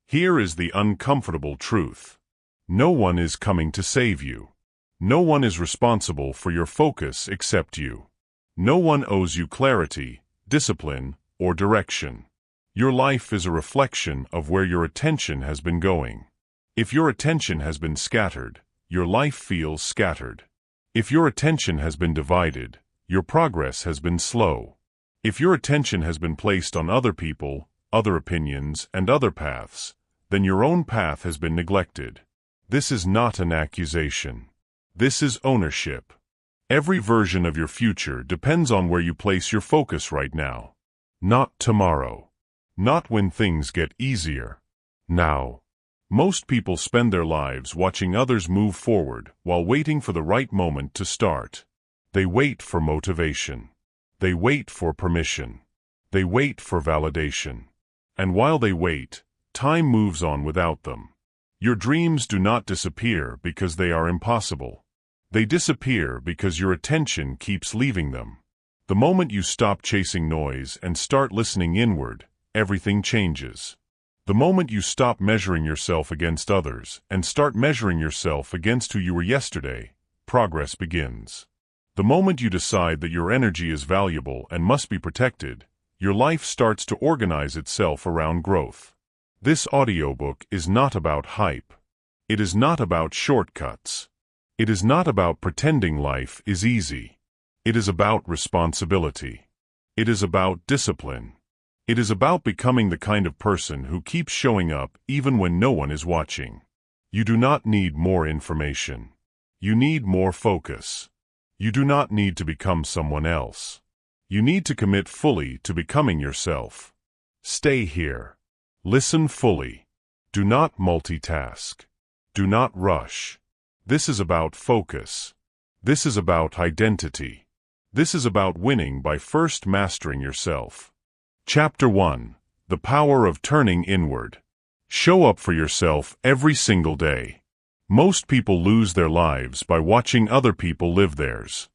Here is the uncomfortable truth. No one is coming to save you. No one is responsible for your focus except you. No one owes you clarity, discipline, or direction. Your life is a reflection of where your attention has been going. If your attention has been scattered, your life feels scattered. If your attention has been divided, your progress has been slow. If your attention has been placed on other people, other opinions, and other paths, then your own path has been neglected. This is not an accusation. This is ownership. Every version of your future depends on where you place your focus right now. Not tomorrow. Not when things get easier. Now. Most people spend their lives watching others move forward while waiting for the right moment to start. They wait for motivation. They wait for permission. They wait for validation. And while they wait, time moves on without them. Your dreams do not disappear because they are impossible. They disappear because your attention keeps leaving them. The moment you stop chasing noise and start listening inward, everything changes. The moment you stop measuring yourself against others and start measuring yourself against who you were yesterday, progress begins. The moment you decide that your energy is valuable and must be protected, your life starts to organize itself around growth. This audiobook is not about hype. It is not about shortcuts. It is not about pretending life is easy. It is about responsibility. It is about discipline. It is about becoming the kind of person who keeps showing up even when no one is watching. You do not need more information. You need more focus. You do not need to become someone else. You need to commit fully to becoming yourself. Stay here. Listen fully. Do not multitask. Do not rush. This is about focus. This is about identity. This is about winning by first mastering yourself. Chapter 1. The Power of Turning Inward. Show up for yourself every single day. Most people lose their lives by watching other people live theirs.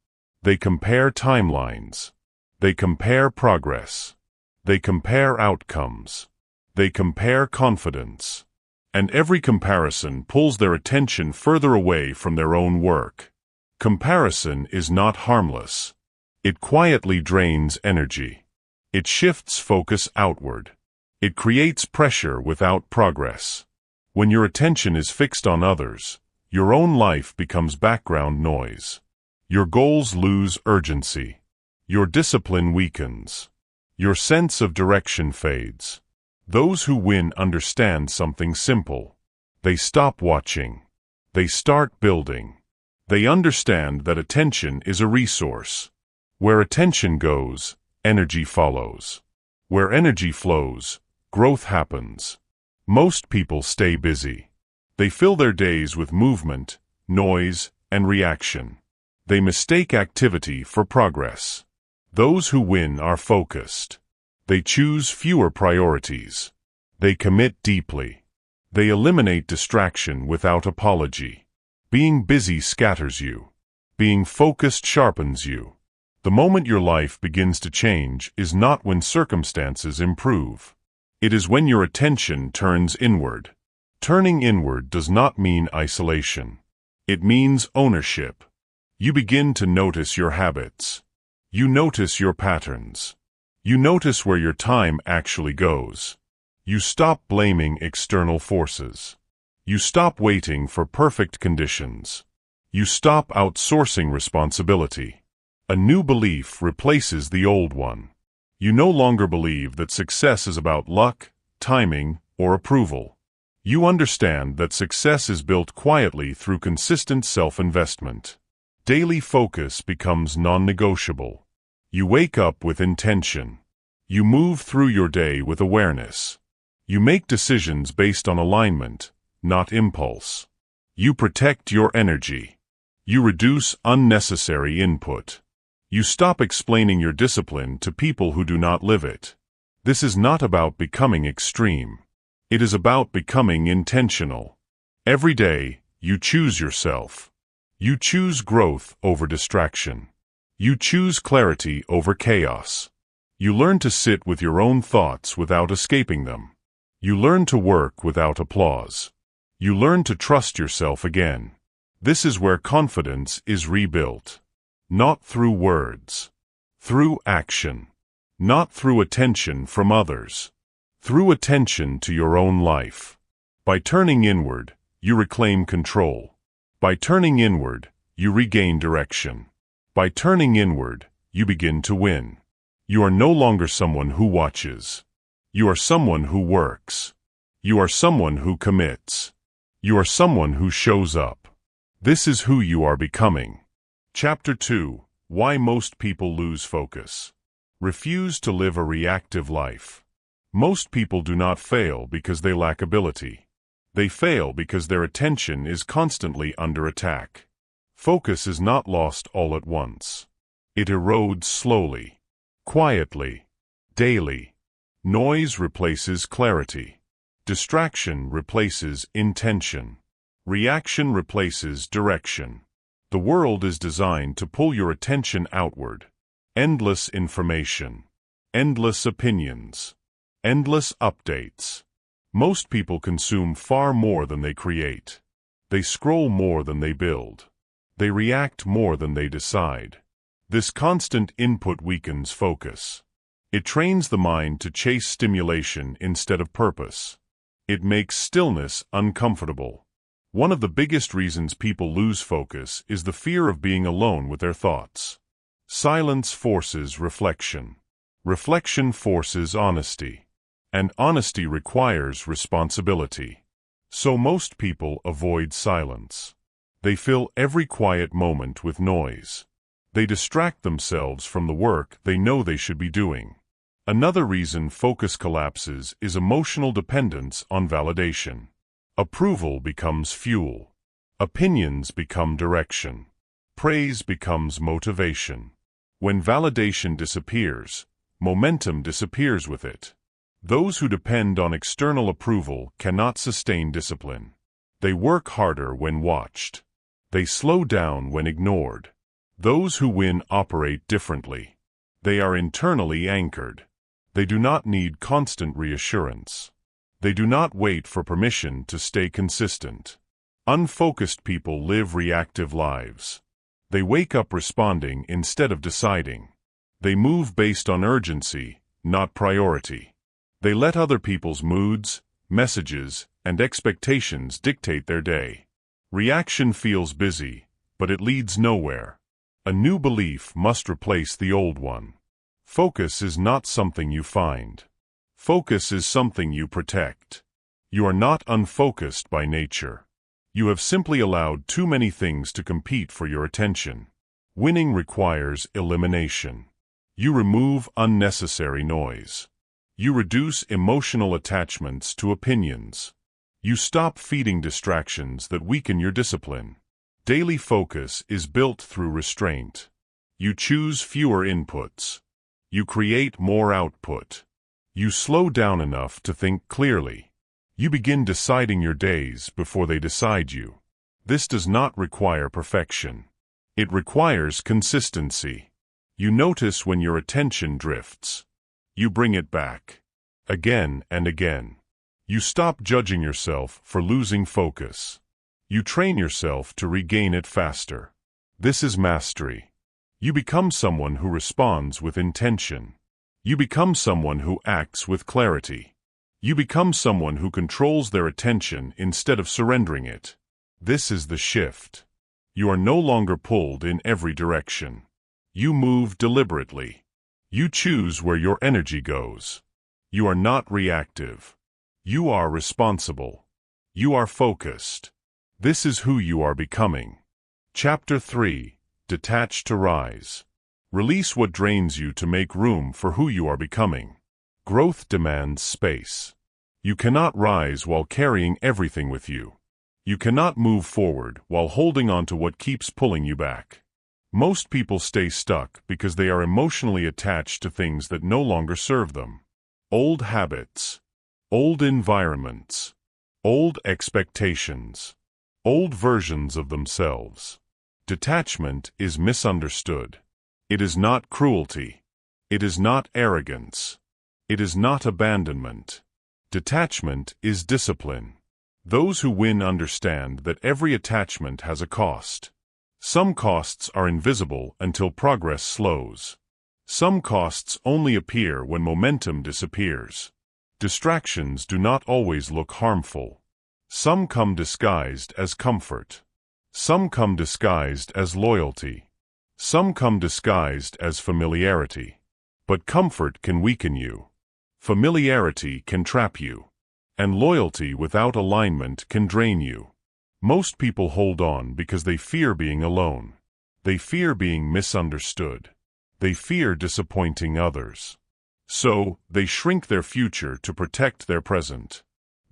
They compare timelines. They compare progress. They compare outcomes. They compare confidence. And every comparison pulls their attention further away from their own work. Comparison is not harmless. It quietly drains energy. It shifts focus outward. It creates pressure without progress. When your attention is fixed on others, your own life becomes background noise. Your goals lose urgency. Your discipline weakens. Your sense of direction fades. Those who win understand something simple. They stop watching. They start building. They understand that attention is a resource. Where attention goes, energy follows. Where energy flows, growth happens. Most people stay busy. They fill their days with movement, noise, and reaction. They mistake activity for progress. Those who win are focused. They choose fewer priorities. They commit deeply. They eliminate distraction without apology. Being busy scatters you. Being focused sharpens you. The moment your life begins to change is not when circumstances improve. It is when your attention turns inward. Turning inward does not mean isolation. It means ownership. You begin to notice your habits. You notice your patterns. You notice where your time actually goes. You stop blaming external forces. You stop waiting for perfect conditions. You stop outsourcing responsibility. A new belief replaces the old one. You no longer believe that success is about luck, timing, or approval. You understand that success is built quietly through consistent self-investment. Daily focus becomes non-negotiable. You wake up with intention. You move through your day with awareness. You make decisions based on alignment, not impulse. You protect your energy. You reduce unnecessary input. You stop explaining your discipline to people who do not live it. This is not about becoming extreme. It is about becoming intentional. Every day, you choose yourself. You choose growth over distraction. You choose clarity over chaos. You learn to sit with your own thoughts without escaping them. You learn to work without applause. You learn to trust yourself again. This is where confidence is rebuilt. Not through words. Through action. Not through attention from others. Through attention to your own life. By turning inward, you reclaim control. By turning inward, you regain direction. By turning inward, you begin to win. You are no longer someone who watches. You are someone who works. You are someone who commits. You are someone who shows up. This is who you are becoming. Chapter 2: Why Most People Lose Focus. Refuse to live a reactive life. Most people do not fail because they lack ability. They fail because their attention is constantly under attack. Focus is not lost all at once. It erodes slowly, quietly, daily. Noise replaces clarity. Distraction replaces intention. Reaction replaces direction. The world is designed to pull your attention outward. Endless information. Endless opinions. Endless updates. Most people consume far more than they create. They scroll more than they build. They react more than they decide. This constant input weakens focus. It trains the mind to chase stimulation instead of purpose. It makes stillness uncomfortable. One of the biggest reasons people lose focus is the fear of being alone with their thoughts. Silence forces reflection. Reflection forces honesty. And honesty requires responsibility. So most people avoid silence. They fill every quiet moment with noise. They distract themselves from the work they know they should be doing. Another reason focus collapses is emotional dependence on validation. Approval becomes fuel. Opinions become direction. Praise becomes motivation. When validation disappears, momentum disappears with it. Those who depend on external approval cannot sustain discipline. They work harder when watched. They slow down when ignored. Those who win operate differently. They are internally anchored. They do not need constant reassurance. They do not wait for permission to stay consistent. Unfocused people live reactive lives. They wake up responding instead of deciding. They move based on urgency, not priority. They let other people's moods, messages, and expectations dictate their day. Reaction feels busy, but it leads nowhere. A new belief must replace the old one. Focus is not something you find. Focus is something you protect. You are not unfocused by nature. You have simply allowed too many things to compete for your attention. Winning requires elimination. You remove unnecessary noise. You reduce emotional attachments to opinions. You stop feeding distractions that weaken your discipline. Daily focus is built through restraint. You choose fewer inputs. You create more output. You slow down enough to think clearly. You begin deciding your days before they decide you. This does not require perfection. It requires consistency. You notice when your attention drifts. You bring it back. Again and again. You stop judging yourself for losing focus. You train yourself to regain it faster. This is mastery. You become someone who responds with intention. You become someone who acts with clarity. You become someone who controls their attention instead of surrendering it. This is the shift. You are no longer pulled in every direction. You move deliberately. You choose where your energy goes. You are not reactive. You are responsible. You are focused. This is who you are becoming. Chapter 3: Detach to Rise. Release what drains you to make room for who you are becoming. Growth demands space. You cannot rise while carrying everything with you. You cannot move forward while holding on to what keeps pulling you back. Most people stay stuck because they are emotionally attached to things that no longer serve them. Old habits, old environments, old expectations, old versions of themselves. Detachment is misunderstood. It is not cruelty. It is not arrogance. It is not abandonment. Detachment is discipline. Those who win understand that every attachment has a cost. Some costs are invisible until progress slows. Some costs only appear when momentum disappears. Distractions do not always look harmful. Some come disguised as comfort. Some come disguised as loyalty. Some come disguised as familiarity. But comfort can weaken you. Familiarity can trap you. And loyalty without alignment can drain you. Most people hold on because they fear being alone. They fear being misunderstood. They fear disappointing others. So, they shrink their future to protect their present.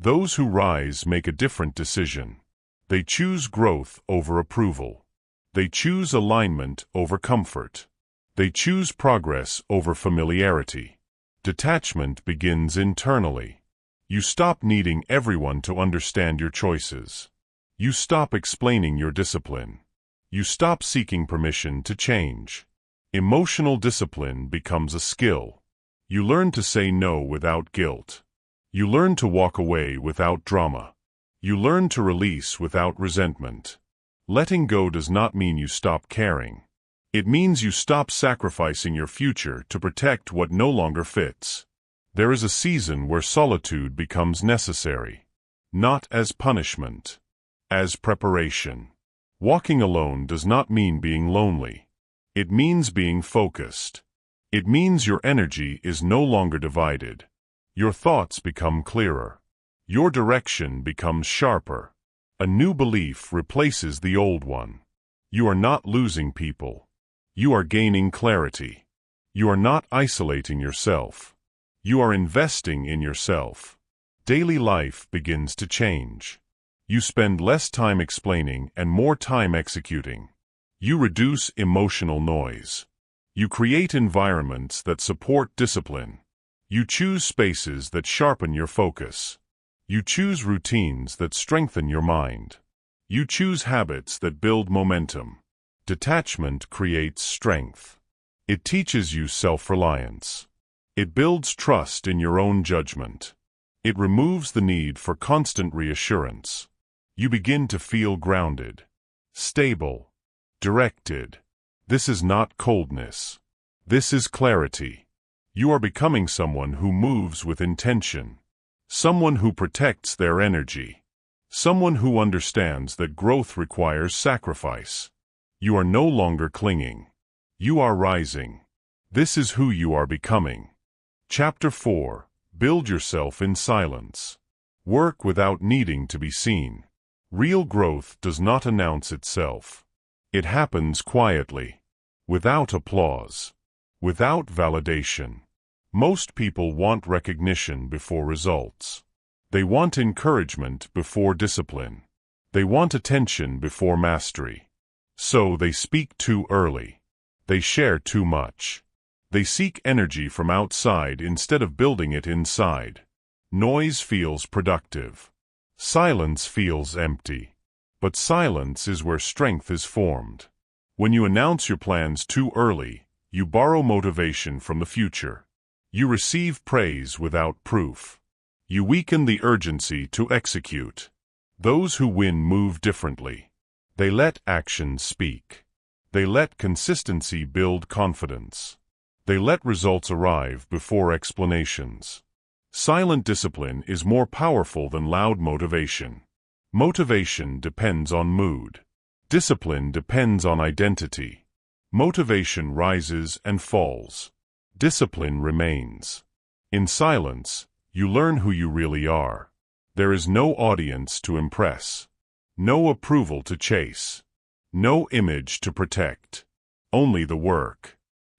Those who rise make a different decision. They choose growth over approval. They choose alignment over comfort. They choose progress over familiarity. Detachment begins internally. You stop needing everyone to understand your choices. You stop explaining your discipline. You stop seeking permission to change. Emotional discipline becomes a skill. You learn to say no without guilt. You learn to walk away without drama. You learn to release without resentment. Letting go does not mean you stop caring. It means you stop sacrificing your future to protect what no longer fits. There is a season where solitude becomes necessary. Not as punishment. As preparation. Walking alone does not mean being lonely. It means being focused. It means your energy is no longer divided. Your thoughts become clearer. Your direction becomes sharper. A new belief replaces the old one. You are not losing people. You are gaining clarity. You are not isolating yourself. You are investing in yourself. Daily life begins to change. You spend less time explaining and more time executing. You reduce emotional noise. You create environments that support discipline. You choose spaces that sharpen your focus. You choose routines that strengthen your mind. You choose habits that build momentum. Detachment creates strength. It teaches you self-reliance. It builds trust in your own judgment. It removes the need for constant reassurance. You begin to feel grounded, stable, directed. This is not coldness. This is clarity. You are becoming someone who moves with intention. Someone who protects their energy. Someone who understands that growth requires sacrifice. You are no longer clinging. You are rising. This is who you are becoming. Chapter 4. Build yourself in silence. Work without needing to be seen. Real growth does not announce itself. It happens quietly, without applause, without validation. Most people want recognition before results. They want encouragement before discipline. They want attention before mastery. So they speak too early. They share too much. They seek energy from outside instead of building it inside. Noise feels productive. Silence feels empty. But silence is where strength is formed. When you announce your plans too early, you borrow motivation from the future. You receive praise without proof. You weaken the urgency to execute. Those who win move differently. They let actions speak. They let consistency build confidence. They let results arrive before explanations. Silent discipline is more powerful than loud motivation. Motivation depends on mood. Discipline depends on identity. Motivation rises and falls. Discipline remains. In silence, you learn who you really are. There is no audience to impress. No approval to chase. No image to protect. Only the work.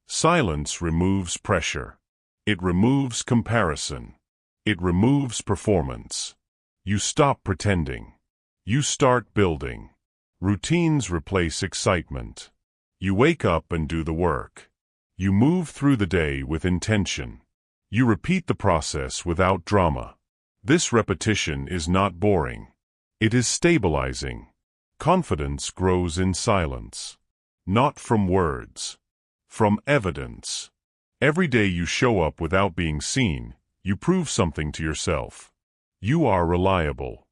Silence removes pressure. It removes comparison. It removes performance. You stop pretending. You start building. Routines replace excitement. You wake up and do the work. You move through the day with intention. You repeat the process without drama. This repetition is not boring. It is stabilizing. Confidence grows in silence. Not from words. From evidence. Every day you show up without being seen, you prove something to yourself. You are reliable.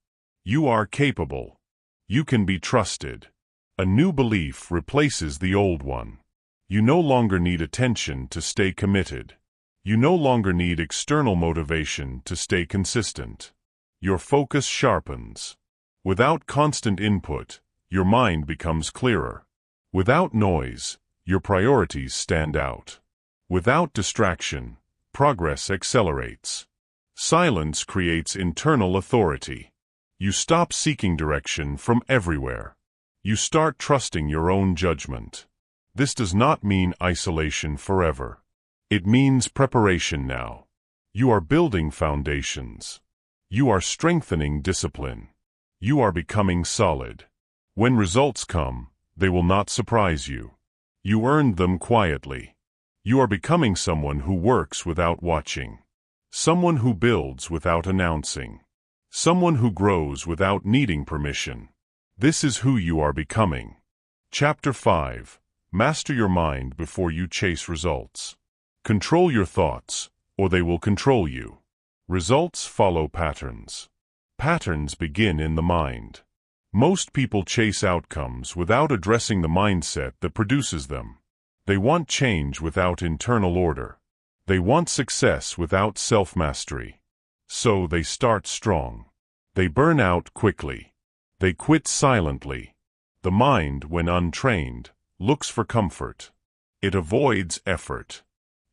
You are capable. You can be trusted. A new belief replaces the old one. You no longer need attention to stay committed. You no longer need external motivation to stay consistent. Your focus sharpens. Without constant input, your mind becomes clearer. Without noise, your priorities stand out. Without distraction, progress accelerates. Silence creates internal authority. You stop seeking direction from everywhere. You start trusting your own judgment. This does not mean isolation forever. It means preparation now. You are building foundations. You are strengthening discipline. You are becoming solid. When results come, they will not surprise you. You earned them quietly. You are becoming someone who works without watching. Someone who builds without announcing. Someone who grows without needing permission. This is who you are becoming. Chapter 5. Master your mind before you chase results. Control your thoughts, or they will control you. Results follow patterns. Patterns begin in the mind. Most people chase outcomes without addressing the mindset that produces them. They want change without internal order. They want success without self-mastery. So they start strong. They burn out quickly. They quit silently. The mind, when untrained, looks for comfort. It avoids effort.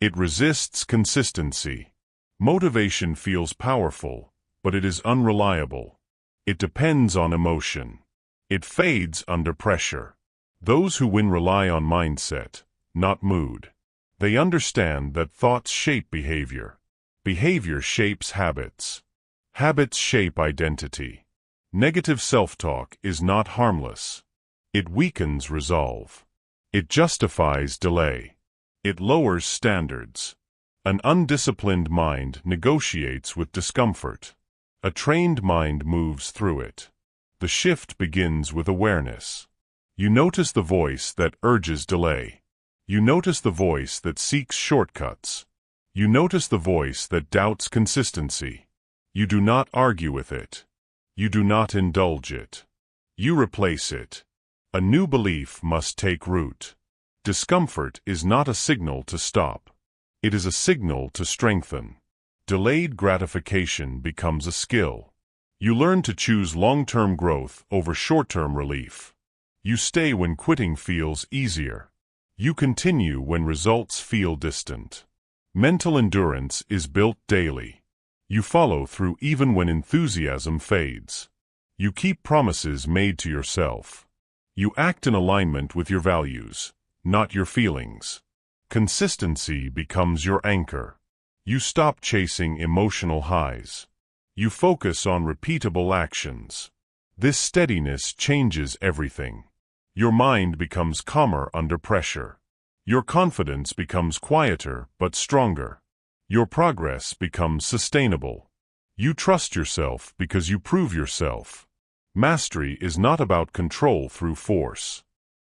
It resists consistency. Motivation feels powerful, but it is unreliable. It depends on emotion. It fades under pressure. Those who win rely on mindset, not mood. They understand that thoughts shape behavior. Behavior shapes habits. Habits shape identity. Negative self-talk is not harmless. It weakens resolve. It justifies delay. It lowers standards. An undisciplined mind negotiates with discomfort. A trained mind moves through it. The shift begins with awareness. You notice the voice that urges delay. You notice the voice that seeks shortcuts. You notice the voice that doubts consistency. You do not argue with it. You do not indulge it. You replace it. A new belief must take root. Discomfort is not a signal to stop. It is a signal to strengthen. Delayed gratification becomes a skill. You learn to choose long-term growth over short-term relief. You stay when quitting feels easier. You continue when results feel distant. Mental endurance is built daily. You follow through even when enthusiasm fades. You keep promises made to yourself. You act in alignment with your values, not your feelings. Consistency becomes your anchor. You stop chasing emotional highs. You focus on repeatable actions. This steadiness changes everything. Your mind becomes calmer under pressure. Your confidence becomes quieter but stronger. Your progress becomes sustainable. You trust yourself because you prove yourself. Mastery is not about control through force.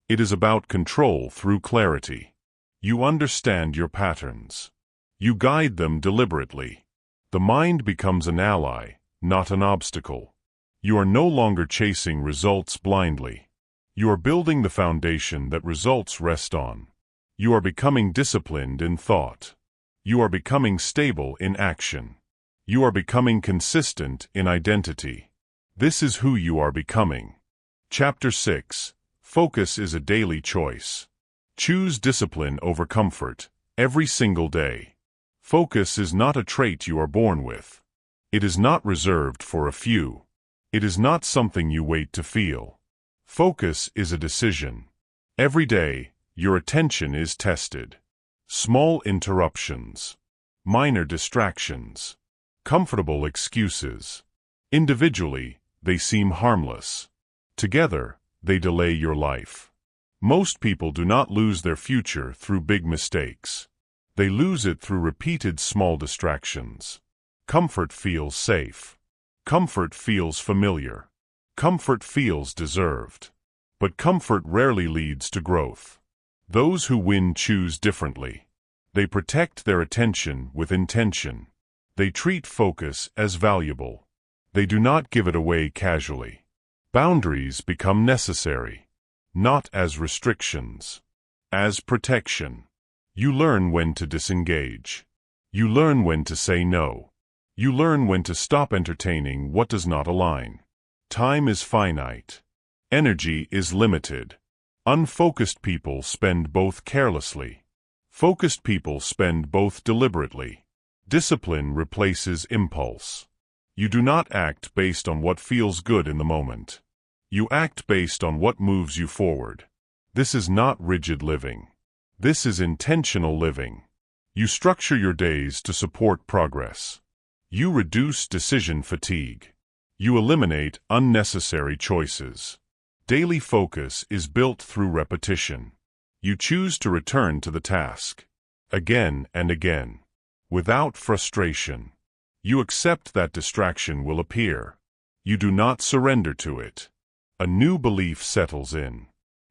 It is about control through clarity. You understand your patterns. You guide them deliberately. The mind becomes an ally, not an obstacle. You are no longer chasing results blindly. You are building the foundation that results rest on. You are becoming disciplined in thought. You are becoming stable in action. You are becoming consistent in identity. This is who you are becoming. Chapter 6. Focus is a daily choice. Choose discipline over comfort, every single day. Focus is not a trait you are born with. It is not reserved for a few. It is not something you wait to feel. Focus is a decision. Every day, your attention is tested. Small interruptions. Minor distractions. Comfortable excuses. Individually, they seem harmless. Together, they delay your life. Most people do not lose their future through big mistakes. They lose it through repeated small distractions. Comfort feels safe. Comfort feels familiar. Comfort feels deserved. But comfort rarely leads to growth. Those who win choose differently. They protect their attention with intention. They treat focus as valuable. They do not give it away casually. Boundaries become necessary, not as restrictions, as protection. You learn when to disengage. You learn when to say no. You learn when to stop entertaining what does not align. Time is finite. Energy is limited. Unfocused people spend both carelessly. Focused people spend both deliberately. Discipline replaces impulse. You do not act based on what feels good in the moment. You act based on what moves you forward. This is not rigid living. This is intentional living. You structure your days to support progress. You reduce decision fatigue. You eliminate unnecessary choices. Daily focus is built through repetition. You choose to return to the task, again and again, without frustration. You accept that distraction will appear. You do not surrender to it. A new belief settles in.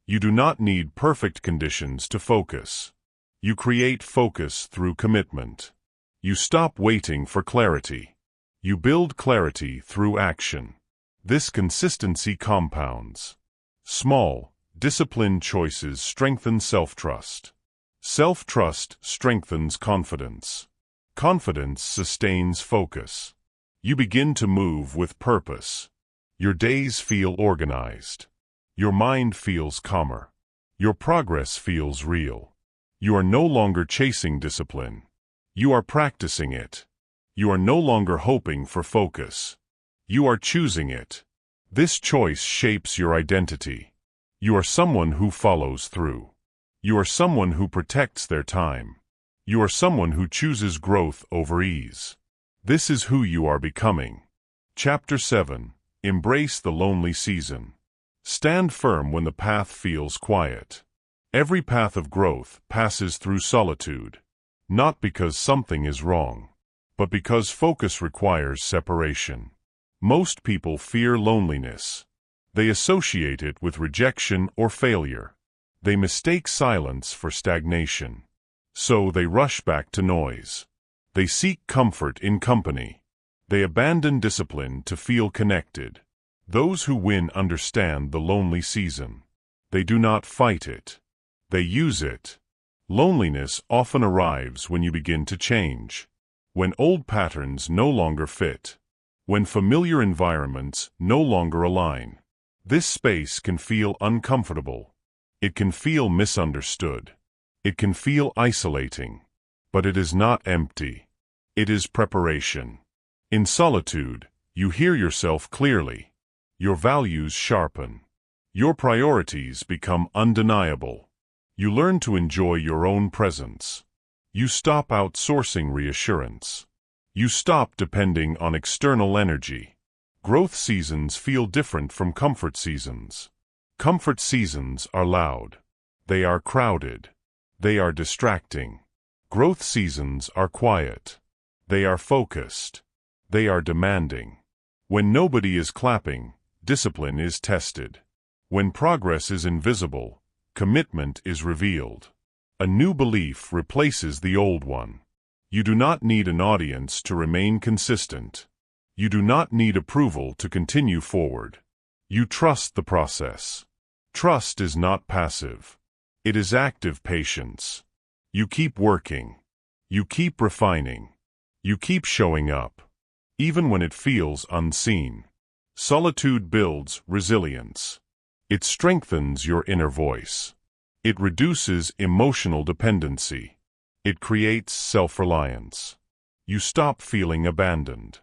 You do not need perfect conditions to focus. You create focus through commitment. You stop waiting for clarity. You build clarity through action. This consistency compounds. Small, disciplined choices strengthen self-trust. Self-trust strengthens confidence. Confidence sustains focus. You begin to move with purpose. Your days feel organized. Your mind feels calmer. Your progress feels real. You are no longer chasing discipline. You are practicing it. You are no longer hoping for focus. You are choosing it. This choice shapes your identity. You are someone who follows through. You are someone who protects their time. You are someone who chooses growth over ease. This is who you are becoming. Chapter 7. Embrace the lonely season. Stand firm when the path feels quiet. Every path of growth passes through solitude, not because something is wrong, but because focus requires separation. Most people fear loneliness. They associate it with rejection or failure. They mistake silence for stagnation. So they rush back to noise. They seek comfort in company. They abandon discipline to feel connected. Those who win understand the lonely season. They do not fight it. They use it. Loneliness often arrives when you begin to change. When old patterns no longer fit. When familiar environments no longer align. This space can feel uncomfortable. It can feel misunderstood. It can feel isolating. But it is not empty. It is preparation. In solitude, you hear yourself clearly. Your values sharpen. Your priorities become undeniable. You learn to enjoy your own presence. You stop outsourcing reassurance. You stop depending on external energy. Growth seasons feel different from comfort seasons. Comfort seasons are loud. They are crowded. They are distracting. Growth seasons are quiet. They are focused. They are demanding. When nobody is clapping, discipline is tested. When progress is invisible, commitment is revealed. A new belief replaces the old one. You do not need an audience to remain consistent. You do not need approval to continue forward. You trust the process. Trust is not passive. It is active patience. You keep working. You keep refining. You keep showing up, even when it feels unseen. Solitude builds resilience. It strengthens your inner voice. It reduces emotional dependency. It creates self-reliance. You stop feeling abandoned.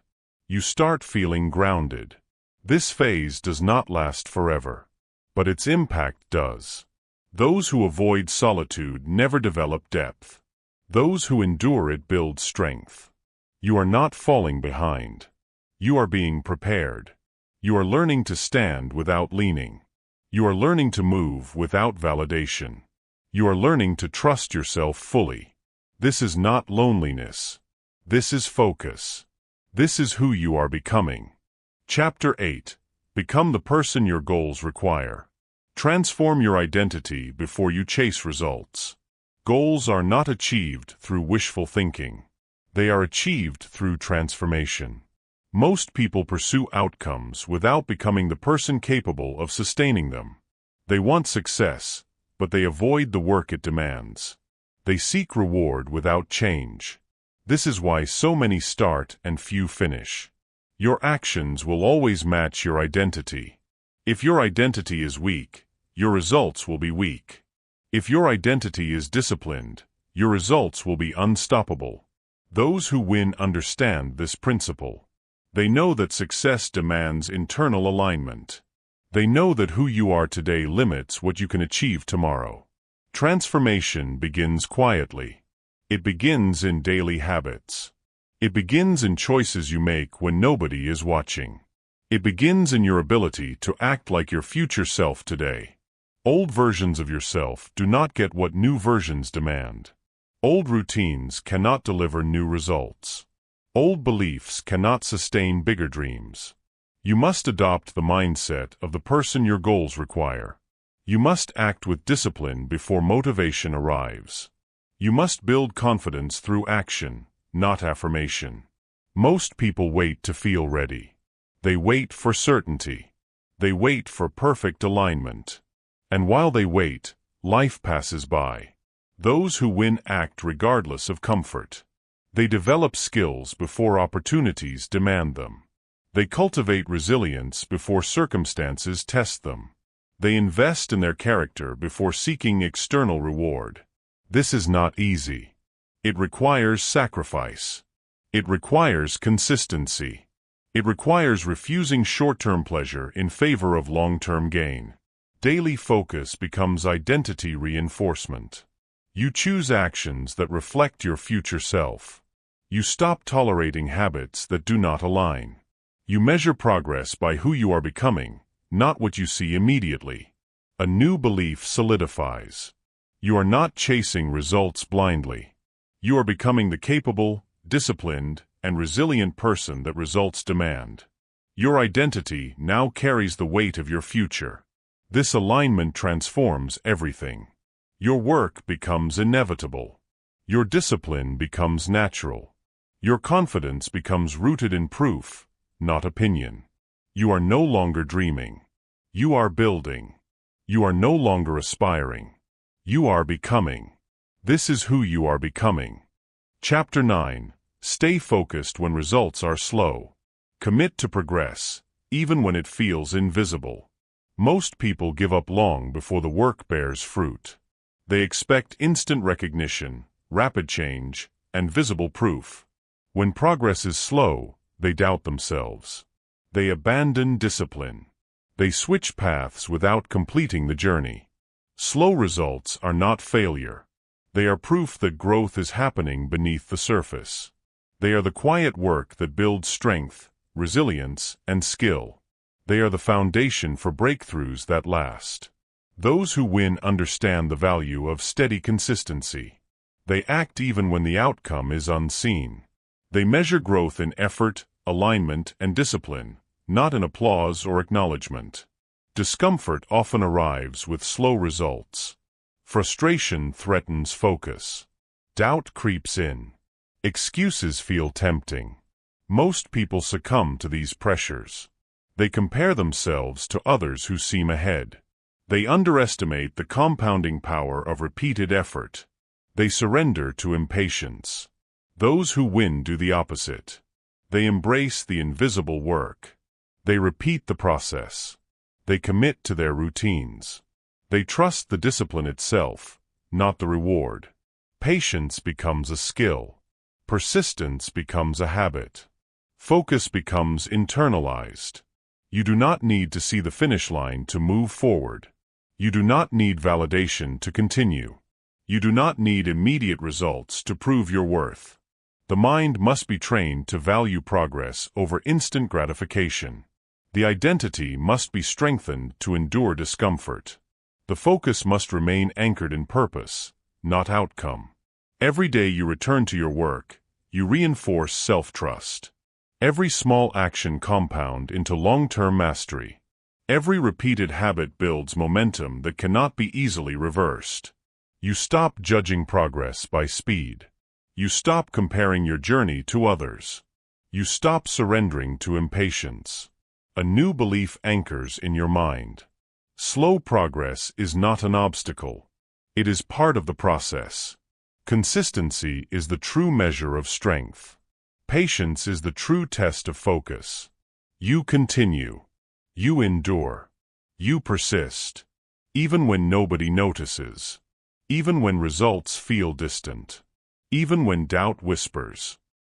You start feeling grounded. This phase does not last forever, but its impact does. Those who avoid solitude never develop depth. Those who endure it build strength. You are not falling behind. You are being prepared. You are learning to stand without leaning. You are learning to move without validation. You are learning to trust yourself fully. This is not loneliness. This is focus. This is who you are becoming. Chapter 8. Become the person your goals require. Transform your identity before you chase results. Goals are not achieved through wishful thinking. They are achieved through transformation. Most people pursue outcomes without becoming the person capable of sustaining them. They want success, but they avoid the work it demands. They seek reward without change. This is why so many start and few finish. Your actions will always match your identity. If your identity is weak, your results will be weak. If your identity is disciplined, your results will be unstoppable. Those who win understand this principle. They know that success demands internal alignment. They know that who you are today limits what you can achieve tomorrow. Transformation begins quietly. It begins in daily habits. It begins in choices you make when nobody is watching. It begins in your ability to act like your future self today. Old versions of yourself do not get what new versions demand. Old routines cannot deliver new results. Old beliefs cannot sustain bigger dreams. You must adopt the mindset of the person your goals require. You must act with discipline before motivation arrives. You must build confidence through action, not affirmation. Most people wait to feel ready. They wait for certainty. They wait for perfect alignment. And while they wait, life passes by. Those who win act regardless of comfort. They develop skills before opportunities demand them. They cultivate resilience before circumstances test them. They invest in their character before seeking external reward. This is not easy. It requires sacrifice. It requires consistency. It requires refusing short-term pleasure in favor of long-term gain. Daily focus becomes identity reinforcement. You choose actions that reflect your future self. You stop tolerating habits that do not align. You measure progress by who you are becoming, not what you see immediately. A new belief solidifies. You are not chasing results blindly. You are becoming the capable, disciplined, and resilient person that results demand. Your identity now carries the weight of your future. This alignment transforms everything. Your work becomes inevitable. Your discipline becomes natural. Your confidence becomes rooted in proof, not opinion. You are no longer dreaming. You are building. You are no longer aspiring. You are becoming. This is who you are becoming. Chapter 9. Stay focused when results are slow. Commit to progress, even when it feels invisible. Most people give up long before the work bears fruit. They expect instant recognition, rapid change, and visible proof. When progress is slow, they doubt themselves. They abandon discipline. They switch paths without completing the journey. Slow results are not failure. They are proof that growth is happening beneath the surface. They are the quiet work that builds strength, resilience, and skill. They are the foundation for breakthroughs that last. Those who win understand the value of steady consistency. They act even when the outcome is unseen. They measure growth in effort, alignment, and discipline, not in applause or acknowledgement. Discomfort often arrives with slow results. Frustration threatens focus. Doubt creeps in. Excuses feel tempting. Most people succumb to these pressures. They compare themselves to others who seem ahead. They underestimate the compounding power of repeated effort. They surrender to impatience. Those who win do the opposite. They embrace the invisible work. They repeat the process. They commit to their routines. They trust the discipline itself, not the reward. Patience becomes a skill. Persistence becomes a habit. Focus becomes internalized. You do not need to see the finish line to move forward. You do not need validation to continue. You do not need immediate results to prove your worth. The mind must be trained to value progress over instant gratification. The identity must be strengthened to endure discomfort. The focus must remain anchored in purpose, not outcome. Every day you return to your work, you reinforce self-trust. Every small action compounds into long-term mastery. Every repeated habit builds momentum that cannot be easily reversed. You stop judging progress by speed. You stop comparing your journey to others. You stop surrendering to impatience. A new belief anchors in your mind. Slow progress is not an obstacle. It is part of the process. Consistency is the true measure of strength. Patience is the true test of focus. You continue. You endure. You persist. Even when nobody notices. Even when results feel distant. Even when doubt whispers.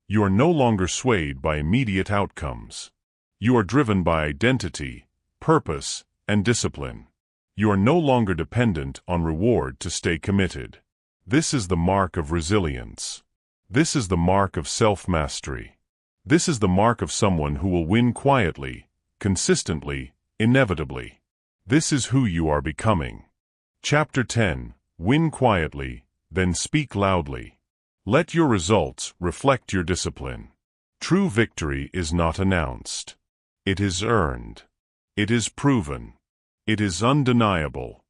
You are no longer swayed by immediate outcomes. You are driven by identity, purpose, and discipline. You are no longer dependent on reward to stay committed. This is the mark of resilience. This is the mark of self-mastery. This is the mark of someone who will win quietly, consistently, inevitably. This is who you are becoming. Chapter 10. Win quietly, then speak loudly. Let your results reflect your discipline. True victory is not announced. It is earned. It is proven. It is undeniable.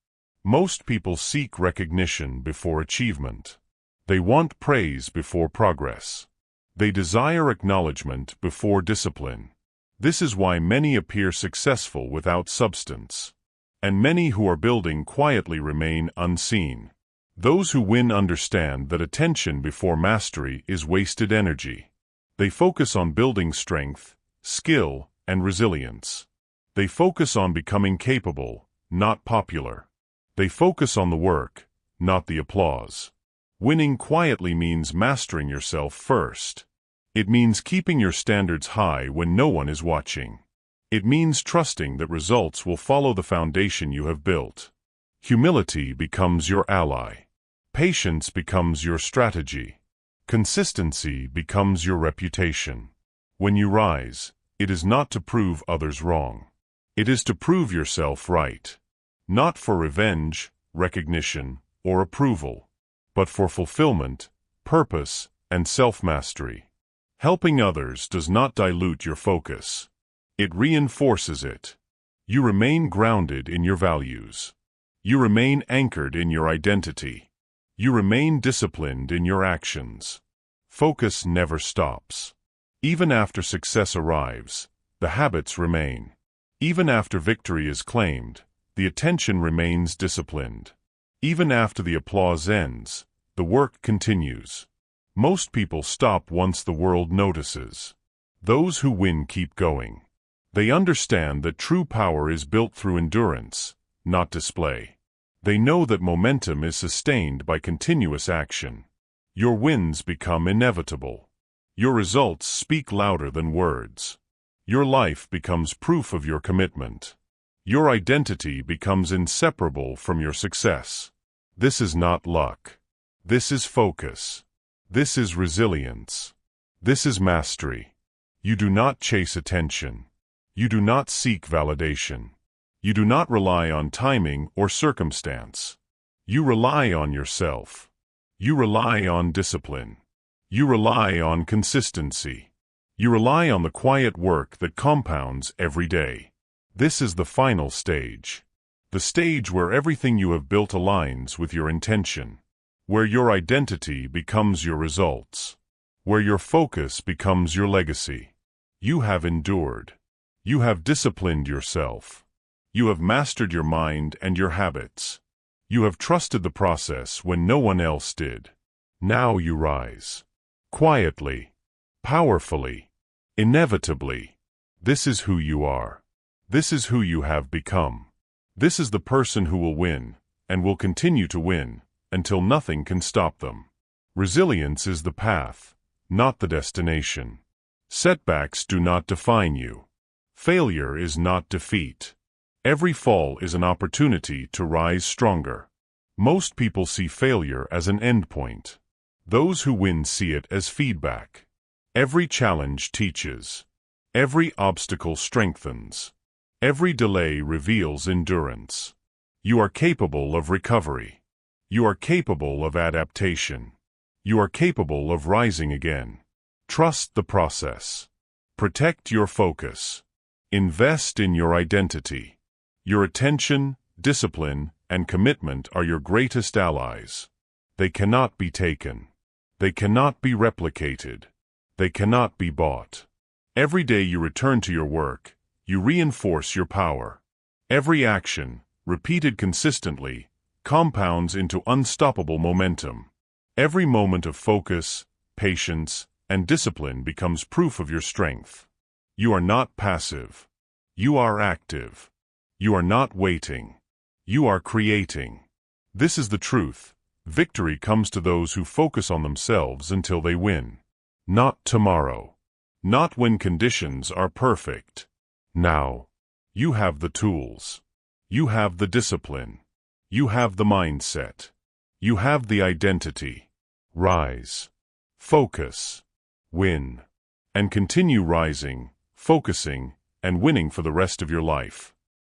Most people seek recognition before achievement. They want praise before progress. They desire acknowledgement before discipline. This is why many appear successful without substance. And many who are building quietly remain unseen. Those who win understand that attention before mastery is wasted energy. They focus on building strength, skill, and resilience. They focus on becoming capable, not popular. They focus on the work, not the applause. Winning quietly means mastering yourself first. It means keeping your standards high when no one is watching. It means trusting that results will follow the foundation you have built. Humility becomes your ally. Patience becomes your strategy. Consistency becomes your reputation. When you rise, it is not to prove others wrong. It is to prove yourself right. Not for revenge, recognition, or approval, but for fulfillment, purpose, and self-mastery. Helping others does not dilute your focus. It reinforces it. You remain grounded in your values. You remain anchored in your identity. You remain disciplined in your actions. Focus never stops. Even after success arrives, the habits remain. Even after victory is claimed, the attention remains disciplined. Even after the applause ends, the work continues. Most people stop once the world notices. Those who win keep going. They understand that true power is built through endurance, not display. They know that momentum is sustained by continuous action. Your wins become inevitable. Your results speak louder than words. Your life becomes proof of your commitment. Your identity becomes inseparable from your success. This is not luck. This is focus. This is resilience. This is mastery. You do not chase attention. You do not seek validation. You do not rely on timing or circumstance. You rely on yourself. You rely on discipline. You rely on consistency. You rely on the quiet work that compounds every day. This is the final stage. The stage where everything you have built aligns with your intention. Where your identity becomes your results. Where your focus becomes your legacy. You have endured. You have disciplined yourself. You have mastered your mind and your habits. You have trusted the process when no one else did. Now you rise. Quietly. Powerfully. Inevitably. This is who you are. This is who you have become. This is the person who will win, and will continue to win, until nothing can stop them. Resilience is the path, not the destination. Setbacks do not define you. Failure is not defeat. Every fall is an opportunity to rise stronger. Most people see failure as an endpoint. Those who win see it as feedback. Every challenge teaches. Every obstacle strengthens. Every delay reveals endurance. You are capable of recovery. You are capable of adaptation. You are capable of rising again. Trust the process. Protect your focus. Invest in your identity. Your attention, discipline, and commitment are your greatest allies. They cannot be taken. They cannot be replicated. They cannot be bought. Every day you return to your work, you reinforce your power. Every action, repeated consistently, compounds into unstoppable momentum. Every moment of focus, patience, and discipline becomes proof of your strength. You are not passive. You are active. You are not waiting. You are creating. This is the truth. Victory comes to those who focus on themselves until they win. Not tomorrow. Not when conditions are perfect. Now. You have the tools. You have the discipline. You have the mindset. You have the identity. Rise. Focus. Win. And continue rising, focusing, and winning for the rest of your life.